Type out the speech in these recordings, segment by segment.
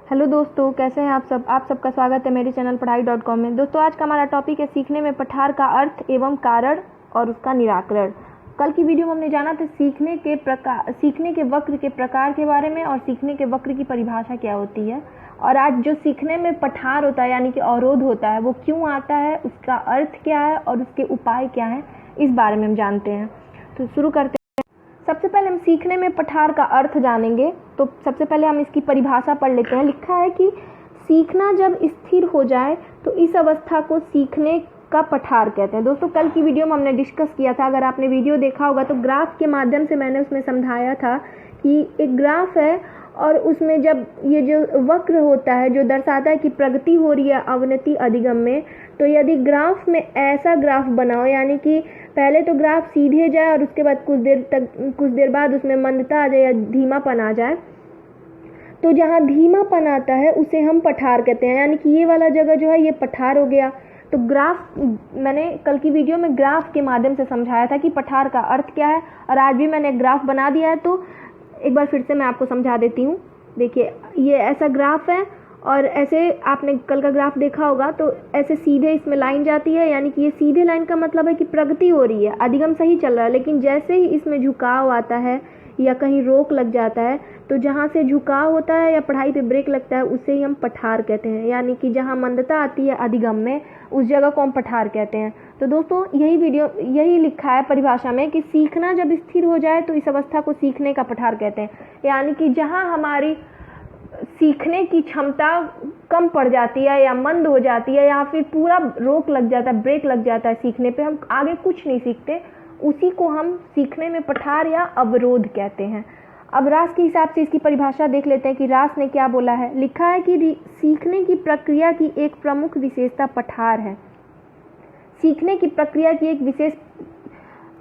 Hello दोस्तों, कैसे हैं आप सब। आप सबका स्वागत है मेरे चैनल पढ़ाई.com में। दोस्तों, आज का हमारा टॉपिक है सीखने में पठार का अर्थ एवं कारण और उसका निराकरण। कल की वीडियो में हमने जाना था सीखने के वक्र के प्रकार के बारे में और सीखने के वक्र की परिभाषा क्या होती है। और आज जो सीखने में पठार होता है यानी कि अवरोध होता है वो क्यों आता है, उसका अर्थ क्या है और उसके उपाय क्या हैं, इस बारे में हम जानते हैं। तो शुरू करते हैं। सबसे पहले हम सीखने में पठार का अर्थ जानेंगे। तो सबसे पहले हम इसकी परिभाषा पढ़ लेते हैं। लिखा है कि सीखना जब स्थिर हो जाए तो इस अवस्था को सीखने का पठार कहते हैं। दोस्तों, कल की वीडियो में हमने डिस्कस किया था, अगर आपने वीडियो देखा होगा तो ग्राफ के माध्यम से मैंने उसमें समझाया था कि एक ग्राफ है और उसमें जब ये जो वक्र होता है जो दर्शाता है कि प्रगति हो रही है अवनति अधिगम में, तो यदि ग्राफ में ऐसा ग्राफ बनाओ यानी कि पहले तो ग्राफ सीधे जाए और उसके बाद कुछ देर बाद उसमें मंदता आ जाए या धीमापन आ जाए, तो जहाँ धीमापन आता है उसे हम पठार कहते हैं। यानी कि ये वाला जगह जो है ये पठार हो गया। तो ग्राफ मैंने कल की वीडियो में ग्राफ के माध्यम से समझाया था कि पठार का अर्थ क्या है, और आज भी मैंने ग्राफ बना दिया है। तो एक बार फिर से मैं आपको समझा देती हूँ। देखिए, ये ऐसा ग्राफ है और ऐसे आपने कल का ग्राफ देखा होगा, तो ऐसे सीधे इसमें लाइन जाती है, यानी कि ये सीधे लाइन का मतलब है कि प्रगति हो रही है, अधिगम सही चल रहा है। लेकिन जैसे ही इसमें झुकाव आता है या कहीं रोक लग जाता है, तो जहाँ से झुकाव होता है या पढ़ाई पे ब्रेक लगता है उसे ही हम पठार कहते हैं। यानी कि जहाँ मंदता आती है अधिगम में उस जगह को हम पठार कहते हैं। तो दोस्तों, यही लिखा है परिभाषा में कि सीखना जब स्थिर हो जाए तो इस अवस्था को सीखने का पठार कहते हैं। यानी कि जहाँ हमारी सीखने की क्षमता कम पड़ जाती है या मंद हो जाती है या फिर पूरा रोक लग जाता है, ब्रेक लग जाता है सीखने पे, हम आगे कुछ नहीं सीखते, उसी को हम सीखने में पठार या अवरोध कहते हैं। अब रास के हिसाब से इसकी परिभाषा देख लेते हैं कि रास ने क्या बोला है। लिखा है कि सीखने की प्रक्रिया की एक प्रमुख विशेषता पठार है। सीखने की प्रक्रिया की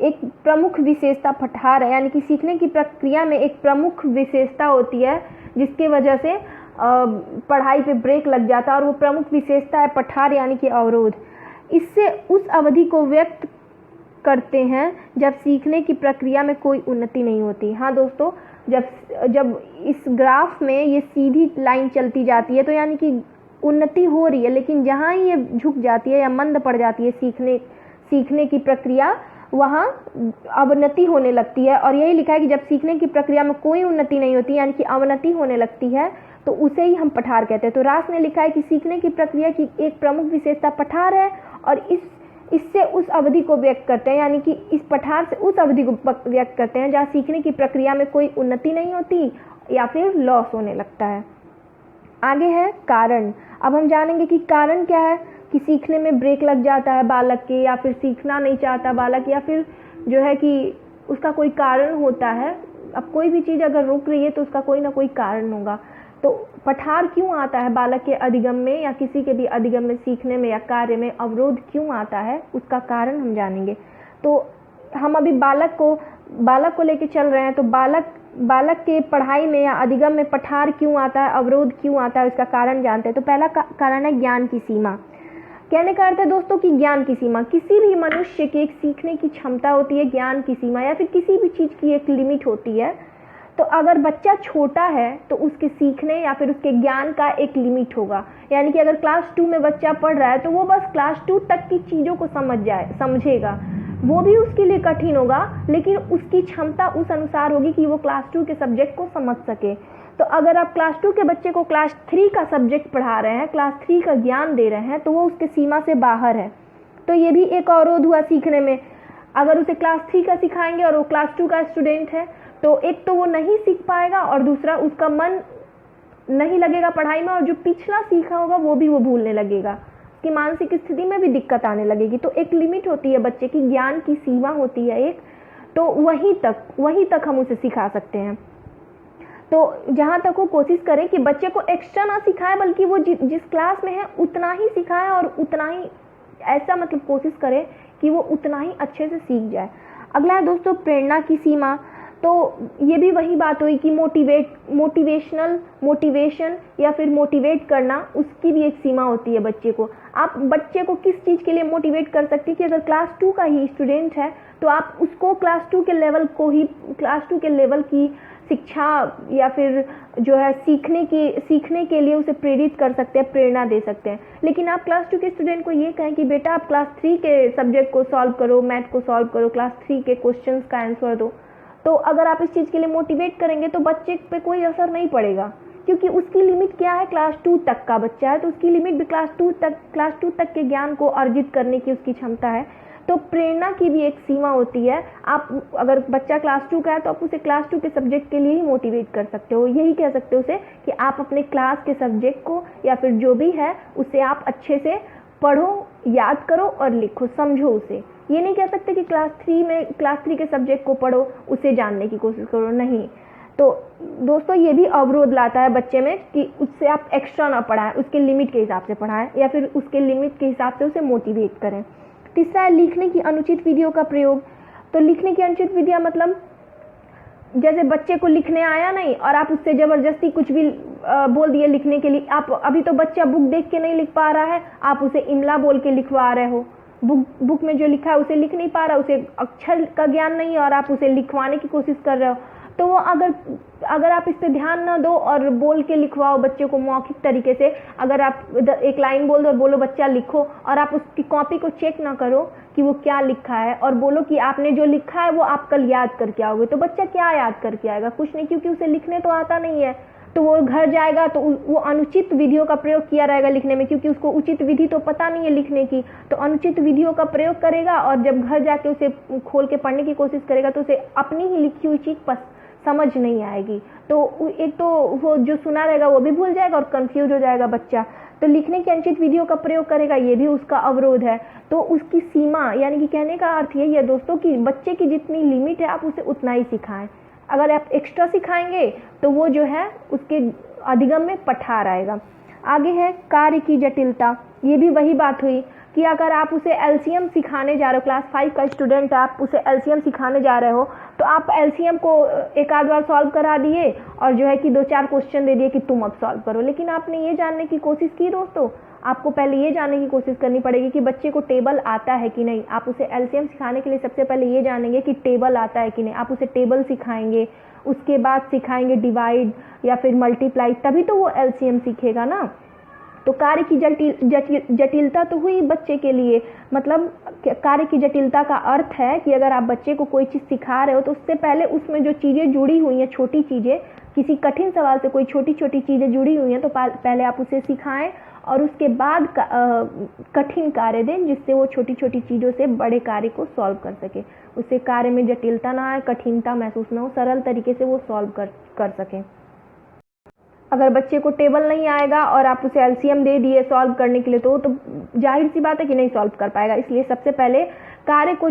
एक प्रमुख विशेषता पठार है। यानी कि सीखने की प्रक्रिया में एक प्रमुख विशेषता होती है जिसके वजह से पढ़ाई पे ब्रेक लग जाता है, और वो प्रमुख विशेषता है पठार यानी कि अवरोध। इससे उस अवधि को व्यक्त करते हैं जब सीखने की प्रक्रिया में कोई उन्नति नहीं होती। हाँ दोस्तों, जब इस ग्राफ में ये सीधी लाइन चलती जाती है तो यानी कि उन्नति हो रही है, लेकिन जहाँ ये झुक जाती है या मंद पड़ जाती है सीखने की प्रक्रिया, वहाँ अवनति होने लगती है। और यही लिखा है कि जब सीखने की प्रक्रिया में कोई उन्नति नहीं होती यानी कि अवनति होने लगती है तो उसे ही हम पठार कहते हैं। तो रास ने लिखा है कि सीखने की प्रक्रिया की एक प्रमुख विशेषता पठार है और इससे उस अवधि को व्यक्त करते हैं, यानी कि इस पठार से उस अवधि को व्यक्त करते हैं जहाँ सीखने की प्रक्रिया में कोई उन्नति नहीं होती या फिर लॉस होने लगता है। आगे है कारण। अब हम जानेंगे कि कारण क्या है कि सीखने में ब्रेक लग जाता है बालक के, या फिर सीखना नहीं चाहता बालक, या फिर जो है कि उसका कोई कारण होता है। अब कोई भी चीज़ अगर रुक रही है तो उसका कोई ना कोई कारण होगा। तो पठार क्यों आता है बालक के अधिगम में या किसी के भी अधिगम में, सीखने में या कार्य में अवरोध क्यों आता है, उसका कारण हम जानेंगे। तो हम अभी बालक को लेके चल रहे हैं। तो बालक के पढ़ाई में या अधिगम में पठार क्यों आता है, अवरोध क्यों आता है, उसका कारण जानते हैं। तो पहला कारण है ज्ञान की सीमा। कहने का अर्थ है दोस्तों कि ज्ञान की सीमा, किसी भी मनुष्य की एक सीखने की क्षमता होती है, ज्ञान की सीमा, या फिर किसी भी चीज़ की एक लिमिट होती है। तो अगर बच्चा छोटा है तो उसके सीखने या फिर उसके ज्ञान का एक लिमिट होगा। यानी कि अगर क्लास 2 में बच्चा पढ़ रहा है तो वो बस क्लास 2 तक की चीज़ों को समझेगा, वो भी उसके लिए कठिन होगा, लेकिन उसकी क्षमता उस अनुसार होगी कि वो क्लास 2 के सब्जेक्ट को समझ सके। तो अगर आप क्लास 2 के बच्चे को क्लास 3 का सब्जेक्ट पढ़ा रहे हैं, क्लास 3 का ज्ञान दे रहे हैं, तो वो उसके सीमा से बाहर है। तो ये भी एक अवरोध हुआ सीखने में। अगर उसे क्लास 3 का सिखाएंगे और वो क्लास 2 का स्टूडेंट है तो एक तो वो नहीं सीख पाएगा और दूसरा उसका मन नहीं लगेगा पढ़ाई में, और जो पिछला सीखा होगा वो भूलने लगेगा, उसकी मानसिक स्थिति में भी दिक्कत आने लगेगी। तो एक लिमिट होती है बच्चे की, ज्ञान की सीमा होती है एक, तो वहीं तक हम उसे सिखा सकते हैं। तो जहाँ तक वो कोशिश करें कि बच्चे को एक्स्ट्रा ना सिखाए, बल्कि वो जिस क्लास में है उतना ही सिखाए और उतना ही, ऐसा मतलब कोशिश करें कि वो उतना ही अच्छे से सीख जाए। अगला है दोस्तों प्रेरणा की सीमा। तो ये भी वही बात हुई कि मोटिवेशन या फिर मोटिवेट करना, उसकी भी एक सीमा होती है बच्चे को। आप बच्चे को किस चीज़ के लिए मोटिवेट कर सकती है कि अगर क्लास 2 का ही स्टूडेंट है तो आप उसको क्लास 2 के लेवल की शिक्षा या फिर जो है सीखने के लिए उसे प्रेरित कर सकते हैं, प्रेरणा दे सकते हैं। लेकिन आप क्लास 2 के स्टूडेंट को ये कहें कि बेटा आप क्लास 3 के सब्जेक्ट को सॉल्व करो, मैथ को सॉल्व करो, क्लास 3 के क्वेश्चंस का आंसर दो, तो अगर आप इस चीज़ के लिए मोटिवेट करेंगे तो बच्चे पे कोई असर नहीं पड़ेगा, क्योंकि उसकी लिमिट क्या है, क्लास 2 तक का बच्चा है तो उसकी लिमिट भी क्लास 2 तक के ज्ञान को अर्जित करने की उसकी क्षमता है। तो प्रेरणा की भी एक सीमा होती है। आप अगर बच्चा क्लास 2 का है तो आप उसे क्लास 2 के सब्जेक्ट के लिए ही मोटिवेट कर सकते हो, यही कह सकते हो उसे कि आप अपने क्लास के सब्जेक्ट को या फिर जो भी है उसे आप अच्छे से पढ़ो, याद करो और लिखो, समझो उसे। ये नहीं कह सकते कि क्लास 3 के सब्जेक्ट को पढ़ो, उसे जानने की कोशिश करो, नहीं। तो दोस्तों ये भी अवरोध लाता है बच्चे में कि उससे आप एक्स्ट्रा ना पढ़ाएं, उसके लिमिट के हिसाब से पढ़ाएं या फिर उसके लिमिट के हिसाब से उसे मोटिवेट करें। तीसरा है लिखने की अनुचित विधियों का प्रयोग। तो लिखने की अनुचित विधियां मतलब जैसे बच्चे को लिखने आया नहीं और आप उससे जबरदस्ती कुछ भी बोल दिए लिखने के लिए। आप अभी तो बच्चा बुक देख के नहीं लिख पा रहा है, आप उसे इमला बोल के लिखवा रहे हो, बुक में जो लिखा है उसे लिख नहीं पा रहा, उसे अक्षर का ज्ञान नहीं है और आप उसे लिखवाने की कोशिश कर रहे हो। तो वो अगर आप इस पे ध्यान न दो और बोल के लिखवाओ बच्चे को मौखिक तरीके से, अगर आप एक लाइन बोल दो और बोलो बच्चा लिखो और आप उसकी कॉपी को चेक ना करो कि वो क्या लिखा है और बोलो कि आपने जो लिखा है वो आप कल याद करके आओगे, तो बच्चा क्या याद करके आएगा, कुछ नहीं, क्योंकि उसे लिखने तो आता नहीं है। तो वो घर जाएगा तो वो अनुचित विधियों का प्रयोग किया रहेगा लिखने में, क्योंकि उसको उचित विधि तो पता नहीं है लिखने की, तो अनुचित विधियों का प्रयोग करेगा और जब घर जाके उसे खोल के पढ़ने की कोशिश करेगा तो उसे अपनी ही लिखी हुई चीज समझ नहीं आएगी। तो एक तो वो जो सुना रहेगा वो भी भूल जाएगा और कंफ्यूज हो जाएगा बच्चा। तो लिखने की अनुचित विधियों का प्रयोग करेगा, ये भी उसका अवरोध है। तो उसकी सीमा, यानी कि कहने का अर्थ यही है दोस्तों कि बच्चे की जितनी लिमिट है आप उसे उतना ही सिखाएं। अगर आप एक्स्ट्रा सिखाएंगे तो वो जो है उसके अधिगम में पठार आएगा। आगे है कार्य की जटिलता। ये भी वही बात हुई कि अगर आप उसे एलसीएम सिखाने जा रहे हो, क्लास 5 का स्टूडेंट है, आप उसे एलसीएम सिखाने जा रहे हो, तो आप एलसीएम को एक आध बार सॉल्व करा दिए और जो है कि 2-4 क्वेश्चन दे दिए कि तुम अब सॉल्व करो। लेकिन आपने ये जानने की कोशिश की दोस्तों, आपको पहले ये जानने की कोशिश करनी पड़ेगी कि बच्चे को टेबल आता है कि नहीं। आप उसे एलसीएम सिखाने के लिए सबसे पहले ये जानेंगे कि टेबल आता है कि नहीं। आप उसे टेबल सिखाएंगे, उसके बाद सिखाएंगे डिवाइड या फिर मल्टीप्लाई, तभी तो वो एलसीएम सीखेगा ना। तो कार्य की जटिलता तो हुई बच्चे के लिए, मतलब कार्य की जटिलता का अर्थ है कि अगर आप बच्चे को कोई चीज़ सिखा रहे हो तो उससे पहले उसमें जो चीज़ें जुड़ी हुई हैं, छोटी चीज़ें, किसी कठिन सवाल से कोई छोटी छोटी चीज़ें जुड़ी हुई हैं, तो पहले आप उसे सिखाएं और उसके बाद कठिन कार्य दें, जिससे वो छोटी छोटी चीज़ों से बड़े कार्य को सॉल्व कर सके। उससे कार्य में जटिलता ना आए, कठिनता महसूस ना हो, सरल तरीके से वो सॉल्व कर सकें। अगर बच्चे को टेबल नहीं आएगा और आप उसे एलसीएम दे दिए सॉल्व करने के लिए, तो जाहिर सी बात है कि नहीं सॉल्व कर पाएगा। इसलिए सबसे पहले कार्य को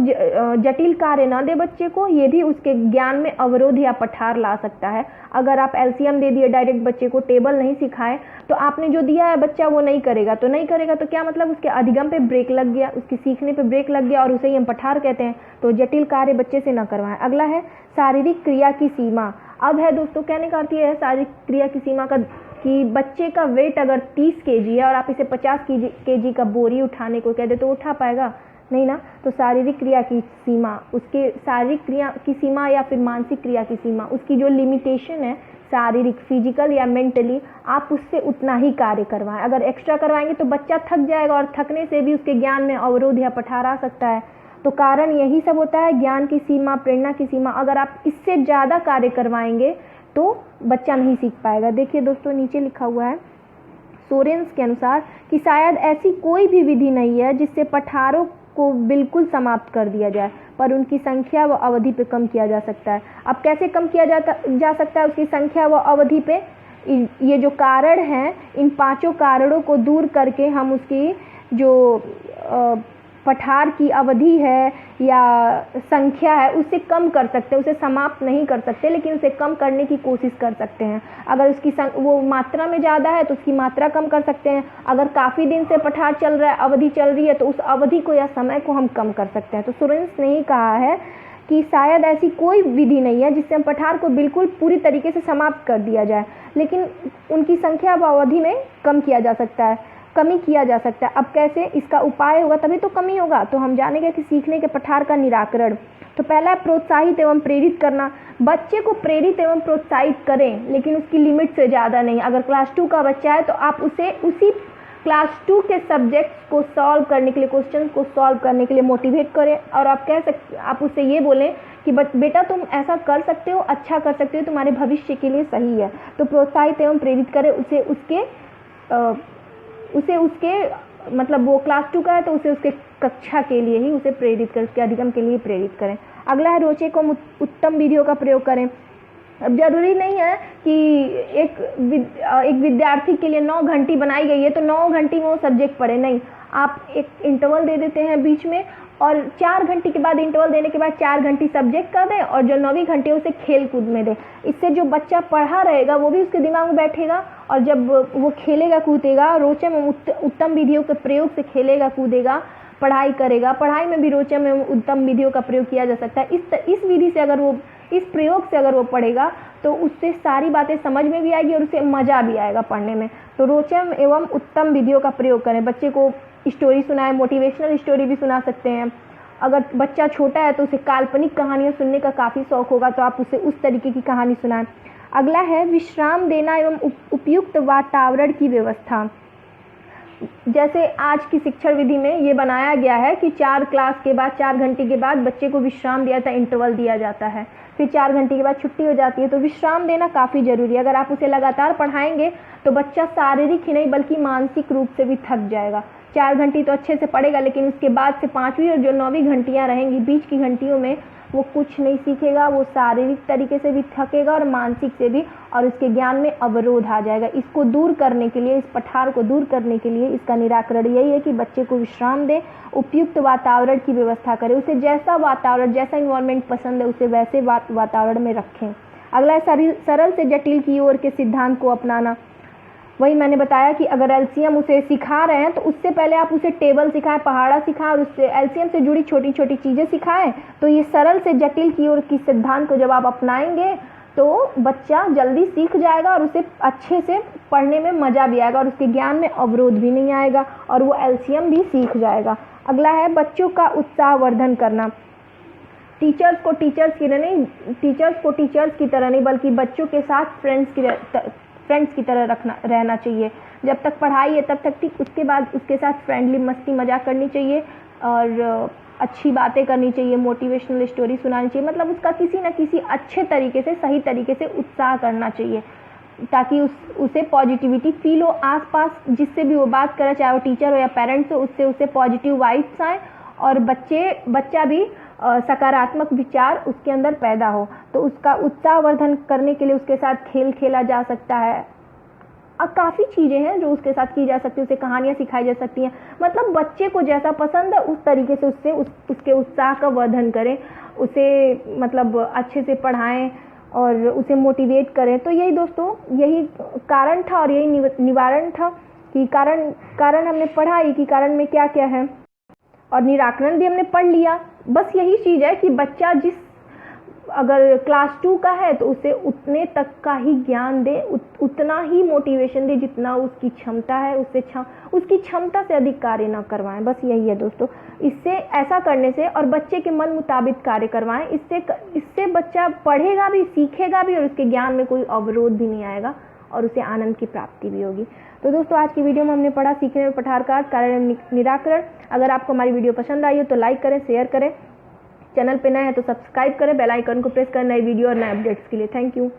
जटिल कार्य ना दे बच्चे को, ये भी उसके ज्ञान में अवरोध या पठार ला सकता है। अगर आप एलसीएम दे दिए डायरेक्ट, बच्चे को टेबल नहीं सिखाए, तो आपने जो दिया है बच्चा वो नहीं करेगा तो क्या मतलब, उसके अधिगम पे ब्रेक लग गया, उसके सीखने पे ब्रेक लग गया और उसे ही हम पठार कहते हैं। तो जटिल कार्य बच्चे से न करवाएं। अगला है शारीरिक क्रिया की सीमा। अब है दोस्तों, कहने का अर्थ ये है शारीरिक क्रिया की सीमा का कि बच्चे का वेट अगर 30 kg है और आप इसे 50 kg का बोरी उठाने को कह दे तो उठा पाएगा नहीं ना। तो शारीरिक क्रिया की सीमा, उसके शारीरिक क्रिया की सीमा या फिर मानसिक क्रिया की सीमा, उसकी जो लिमिटेशन है शारीरिक, फिजिकल या मेंटली, आप उससे उतना ही कार्य करवाएं। अगर एक्स्ट्रा करवाएंगे तो बच्चा थक जाएगा और थकने से भी उसके ज्ञान में अवरोध या पठार आ सकता है। तो कारण यही सब होता है, ज्ञान की सीमा, प्रेरणा की सीमा। अगर आप इससे ज़्यादा कार्य करवाएंगे तो बच्चा नहीं सीख पाएगा। देखिए दोस्तों, नीचे लिखा हुआ है सोरेंस के अनुसार कि शायद ऐसी कोई भी विधि नहीं है जिससे पठारों को बिल्कुल समाप्त कर दिया जाए, पर उनकी संख्या व अवधि पे कम किया जा सकता है। अब कैसे कम किया जा सकता है उसकी संख्या व अवधि पे? ये जो कारण हैं, इन 5 कारणों को दूर करके हम उसकी जो पठार की अवधि है या संख्या है उसे कम कर सकते हैं। उसे समाप्त नहीं कर सकते, लेकिन उसे कम करने की कोशिश कर सकते हैं। अगर उसकी वो मात्रा में ज़्यादा है तो उसकी मात्रा कम कर सकते हैं। अगर काफ़ी दिन से पठार चल रहा है, अवधि चल रही है, तो उस अवधि को या समय को हम कम कर सकते हैं। तो सोरेंस ने ही कहा है कि शायद ऐसी कोई विधि नहीं है जिससे पठार को बिल्कुल पूरी तरीके से समाप्त कर दिया जाए, लेकिन उनकी संख्या व अवधि में कम किया जा सकता है। कमी किया जा सकता है। अब कैसे इसका उपाय होगा तभी तो कमी होगा। तो हम जानेंगे कि सीखने के पठार का निराकरण। तो पहला है प्रोत्साहित एवं प्रेरित करना। बच्चे को प्रेरित एवं प्रोत्साहित करें, लेकिन उसकी लिमिट से ज़्यादा नहीं। अगर क्लास 2 का बच्चा है तो आप उसे उसी क्लास 2 के सब्जेक्ट्स को सॉल्व करने के लिए, क्वेश्चन को सॉल्व करने के लिए मोटिवेट करें। और आप उससे ये बोलें कि बेटा तुम ऐसा कर सकते हो, अच्छा कर सकते हो, तुम्हारे भविष्य के लिए सही है। तो प्रोत्साहित एवं प्रेरित करें उसे उसके मतलब वो क्लास 2 का है तो उसे उसके कक्षा के लिए ही उसे प्रेरित करें, उसके अधिगम के लिए प्रेरित करें। अगला है रोचक एवं उत्तम विधियों का प्रयोग करें। अब जरूरी नहीं है कि एक विद्यार्थी के लिए 9 घंटी बनाई गई है तो 9 घंटी में वो सब्जेक्ट पढ़े, नहीं। आप एक इंटरवल दे देते हैं बीच में और 4 घंटी के बाद, इंटरवल देने के बाद 4 घंटी सब्जेक्ट कर दें और जो 9वीं घंटी है उसे खेल कूद में दें। इससे जो बच्चा पढ़ा रहेगा वो भी उसके दिमाग में बैठेगा और जब वो खेलेगा कूदेगा, रोचक एवं उत्तम विधियों के प्रयोग से खेलेगा कूदेगा, पढ़ाई करेगा। पढ़ाई में भी रोचक एवं उत्तम विधियों का प्रयोग किया जा सकता है। इस विधि से अगर वो, इस प्रयोग से अगर वो पढ़ेगा तो उससे सारी बातें समझ में भी आएगी और उसे मज़ा भी आएगा पढ़ने में। तो रोचक एवं उत्तम विधियों का प्रयोग करें। बच्चे को स्टोरी सुनाएं, मोटिवेशनल स्टोरी भी सुना सकते हैं। अगर बच्चा छोटा है तो उसे काल्पनिक कहानियाँ सुनने का काफ़ी शौक होगा तो आप उसे उस तरीके की कहानी सुनाएं। अगला है विश्राम देना एवं उपयुक्त वातावरण की व्यवस्था। जैसे आज की शिक्षण विधि में ये बनाया गया है कि 4 क्लास के बाद, 4 घंटे के बाद बच्चे को विश्राम दिया जाता है, इंटरवल दिया जाता है, फिर 4 घंटे के बाद छुट्टी हो जाती है। तो विश्राम देना काफ़ी ज़रूरी है। अगर आप उसे लगातार पढ़ाएंगे तो बच्चा शारीरिक ही नहीं बल्कि मानसिक रूप से भी थक जाएगा। 4 घंटी तो अच्छे से पढ़ेगा, लेकिन उसके बाद से 5वीं और जो 9वीं घंटियाँ रहेंगी, बीच की घंटियों में वो कुछ नहीं सीखेगा। वो शारीरिक तरीके से भी थकेगा और मानसिक से भी, और उसके ज्ञान में अवरोध आ जाएगा। इसको दूर करने के लिए, इस पठार को दूर करने के लिए इसका निराकरण यही है कि बच्चे को विश्राम दें, उपयुक्त वातावरण की व्यवस्था करें। उसे जैसा वातावरण, जैसा इन्वायरमेंट पसंद है उसे वैसे वातावरण में रखें। अगला है सरल से जटिल की ओर के सिद्धांत को अपनाना। वही मैंने बताया कि अगर एलसीएम उसे सिखा रहे हैं तो उससे पहले आप उसे टेबल सिखाएं, पहाड़ा सिखाएं और उससे एलसीएम से जुड़ी छोटी छोटी चीज़ें सिखाएं। तो ये सरल से जटिल की ओर की सिद्धांत को जब आप अपनाएंगे तो बच्चा जल्दी सीख जाएगा और उसे अच्छे से पढ़ने में मज़ा भी आएगा और उसके ज्ञान में अवरोध भी नहीं आएगा और वो एलसीएम भी सीख जाएगा। अगला है बच्चों का उत्साहवर्धन करना। टीचर्स को टीचर्स की तरह नहीं बल्कि बच्चों के साथ फ्रेंड्स की तरह रहना चाहिए। जब तक पढ़ाई है तब तक ठीक, उसके बाद उसके साथ फ्रेंडली मस्ती मजाक करनी चाहिए और अच्छी बातें करनी चाहिए, मोटिवेशनल स्टोरी सुनानी चाहिए। मतलब उसका किसी न किसी अच्छे तरीके से, सही तरीके से उत्साह करना चाहिए ताकि उसे पॉजिटिविटी फील हो। आसपास जिससे भी वो बात करे, चाहे वो टीचर हो या पेरेंट्स हो, उससे उसे पॉजिटिव वाइब्स आए और बच्चा भी सकारात्मक विचार उसके अंदर पैदा हो। तो उसका उत्साहवर्धन करने के लिए उसके साथ खेल खेला जा सकता है और काफ़ी चीज़ें हैं जो उसके साथ की जा सकती है। उसे कहानियाँ सिखाई जा सकती हैं। मतलब बच्चे को जैसा पसंद है उस तरीके से उसके उत्साह का वर्धन करें, उसे मतलब अच्छे से पढ़ाएं और उसे मोटिवेट करें। तो यही दोस्तों, यही कारण था और यही निवारण था कि कारण हमने पढ़ा ही कि कारण में क्या क्या है और निराकरण भी हमने पढ़ लिया। बस यही चीज़ है कि बच्चा अगर क्लास 2 का है तो उसे उतने तक का ही ज्ञान दे, उतना ही मोटिवेशन दे जितना उसकी क्षमता है। उसकी क्षमता से अधिक कार्य ना करवाएं। बस यही है दोस्तों। इससे ऐसा करने से और बच्चे के मन मुताबिक कार्य करवाएं, इससे बच्चा पढ़ेगा भी, सीखेगा भी और उसके ज्ञान में कोई अवरोध भी नहीं आएगा और उसे आनंद की प्राप्ति भी होगी। तो दोस्तों आज की वीडियो में हमने पढ़ा सीखने में पठार का कारण निराकरण। अगर आपको हमारी वीडियो पसंद आई हो तो लाइक करें, शेयर करें। चैनल पे नए हैं तो सब्सक्राइब करें, बेल आइकन को प्रेस करें नई वीडियो और नए अपडेट्स के लिए। Thank you.